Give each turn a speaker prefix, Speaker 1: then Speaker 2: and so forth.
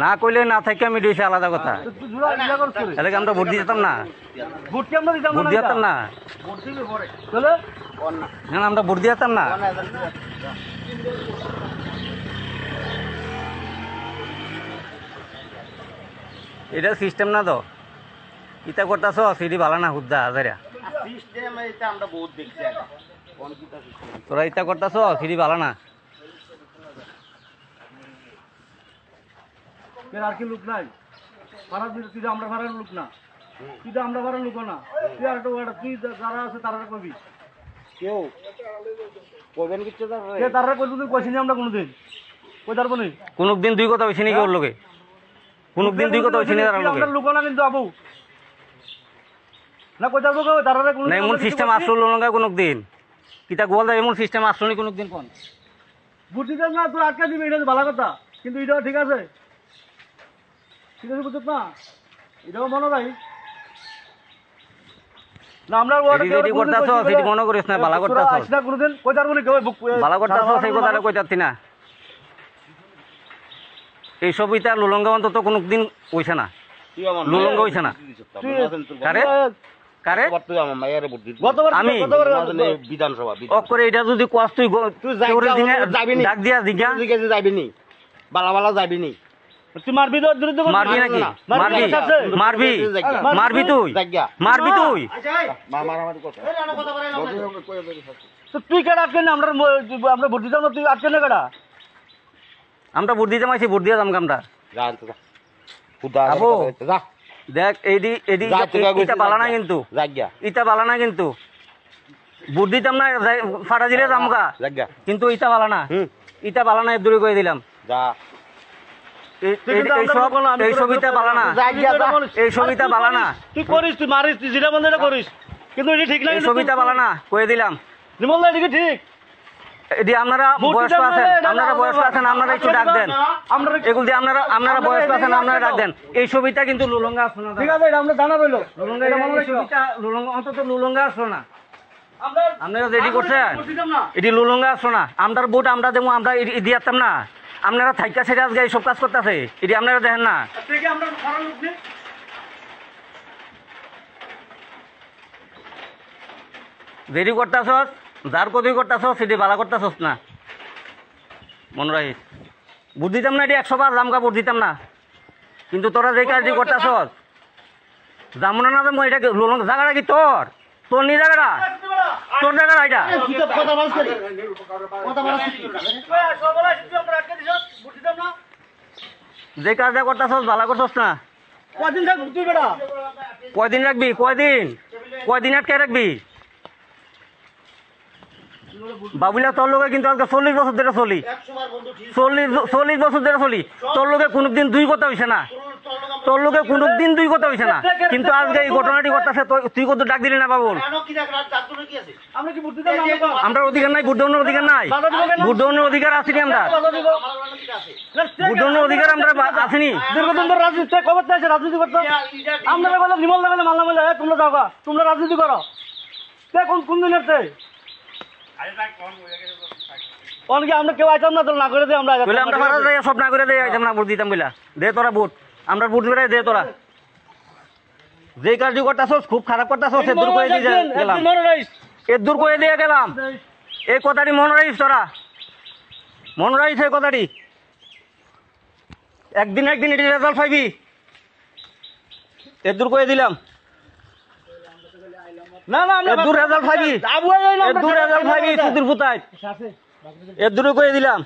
Speaker 1: না কইলে না থাকে আমি দিয়েছি আলাদা কথা, তাহলে আমরা ভোট দিয়ে যেতাম না, ভোট দিয়ে যেতাম না, আমরা ভোট দিয়ে যেতাম না। এটা সিস্টেম না তো, ইটা করতেছ সিডি ভালো না হুদ্দা হাজারা, তোরা ইটা করতেছ সিডি ভালো না।
Speaker 2: আর কি লোক নাই তুই আমরা ভাড়ার লোক না, তুই তো আমরা ভাড়ার লোক না, তুই আর তুই যারা আছে তারা কবি কেউ কইবেন কিছু তারা কইব, তুই কইছিনি আমরা কোনোদিন কই পারবো না,
Speaker 1: কোনদিন দুই কথা হইছে নাকি ওর লোকে, কোনদিন দুই কথা হইছে না তার লোকে,
Speaker 2: আমরা লোক না কিন্তু আবু না কই যাবো তারা কোনো
Speaker 1: না এমন সিস্টেম আসলো না কোনদিন, কিতা গোল দা এমন সিস্টেম আসলো না কোনদিন, কোন
Speaker 2: বুদ্ধি দেন না তুই আটকা দিবি, এটা ভালো কথা, কিন্তু এটা ঠিক আছে, ঠিক আছে বুঝছ না, এটাও মনে রাখ না, আমরা
Speaker 1: রেডি করতেছ সেটি মনে করিস না, ভালো করতেছ
Speaker 2: না কোনোদিন কই যাবো না, কেউ
Speaker 1: ভালো করতেছ সেই কথাটা কই যাচ্ছি না, এইসব ইটা লুলঙ্গা অন্তত কোনদিন হইছে না, লুলঙ্গা হইছে না। কারে কারে আমি
Speaker 3: বিধানসভা
Speaker 1: করে এটা যদি কোয়াস তুই ডাক দিয়া জিজ্ঞা
Speaker 3: যাবি নি, বালা বালা যাবি নি,
Speaker 2: তুই মারবি তো
Speaker 1: মারবি নাকি, মারবি মারবি মারবি তুই মারবি তুই,
Speaker 2: তুই কেডা আটকে না, আমরা ভোট দিতাম না, তুই আটকে না কেডা,
Speaker 1: আমরা ভোট দিতে মাইছি, ভোট দিয়ে দাম আমরা দেখ এইটা বালা না কিন্তু, ইটা বালা না কিন্তু, ভোট দিতাম না ফাটা দিলে দামগা, কিন্তু ইটা বালা না, ইটা বালা না, দূরে করে দিলাম, এই ছবিটা বালা না, এই ছবিটা বালা না,
Speaker 2: তুই করিস, তুই মারিস, তুই জিরা বন্ধ করিস, কিন্তু এটা ঠিক না,
Speaker 1: এই ছবিটা বালা না কয়ে দিলাম,
Speaker 2: নিমল দা এটা ঠিক,
Speaker 1: এদি আপনারা বয়স্ক আছেন, আপনারা বয়স্ক আছেন, আপনারা একটু ডাক দেন, এগুলো দিয়ে আপনারা বয়স্ক আছেন, আপনারা ডাক দেন, এই ছবিটা কিন্তু লুলঙ্গা আসলো না,
Speaker 2: ঠিক আছে এটা আমরা জানা রইলো,
Speaker 1: লুলঙ্গা এটা মনে ছবিটা লুলঙ্গা অন্তত লুলঙ্গা আসলো না, আপনারা রেডি করছেন, এটি লুলঙ্গা আসলো না, আমরার ভোট আমরা দেবো, আমরা দিয়াতাম না, আপনারা থাইকা সেটা আজকে এইসব কাজ করতেছে, এটি আপনারা দেখেন না, দেরি করতেছ, যার কতই করতেছ সেটি ভালো করতেছ না, মনে রাখিস, ভোট দিতাম না, এটি 100 বার জামকা ভোট দিতাম না, কিন্তু তোরা যে কাজটি করতেছ যাবো না, যাবো এটা জায়গাটা কি তোর, তোর নি জায়গাটা, তোর জায়গাটা এটা, যে কাজটা করতেছ ভালো করছস না, কয়দিন রাখবি, কয়দিন আটকে রাখবি, বাবুলা তোর লোকে কিন্তু আজকে 40 বছর ধরে চলি, 40 বছর ধরে চলি, তোর লোকে কোনোদিন দুই কথা হইছে না, তোর লোকে কোনোদিন দুই কথা হইছে না, কিন্তু আজকে এই ঘটনাটি করতেছে, তুই কত ডাক দিলি না বাবুল, আমরা অধিকার নাই, ভোট দেওয়ার অধিকার নাই, ভোট দেওয়ার অধিকার আসেনি, আমরা ভোট দেওয়ার অধিকার আমরা আসেনি,
Speaker 2: দীর্ঘদিন ধরে রাজনীতি খবর চাইছে, রাজনীতি করতে আমরা বলে নিমল দেবে মাল্লা বলে তোমরা যাও, তোমরা রাজনীতি করো, কোন দিনের আমরা কেউ আইতাম না, না করে দিয়ে আমরা
Speaker 1: সব না করে দিয়ে আইতাম না, ভোট দিতাম বলে দে তোরা ভোট, আমরা ভোট দিবে দে তোরা, যে কাজটি করতেছ খুব খারাপ করতেছ, এর দূর করে দিয়ে গেলাম, এর দূর করে দিয়ে গেলাম, এই কথাটি মনে রাখিস, তোরা মনে রাখিস এই কথাটি, একদিন এটি রেজাল্ট পাইবি, এর দূর করে দিলাম,
Speaker 2: না না
Speaker 1: এর দূর রেজাল্ট পাইবি, এর দূর রেজাল্ট পাইবি, সুদূর ফুতায় এর দূরে করে দিলাম।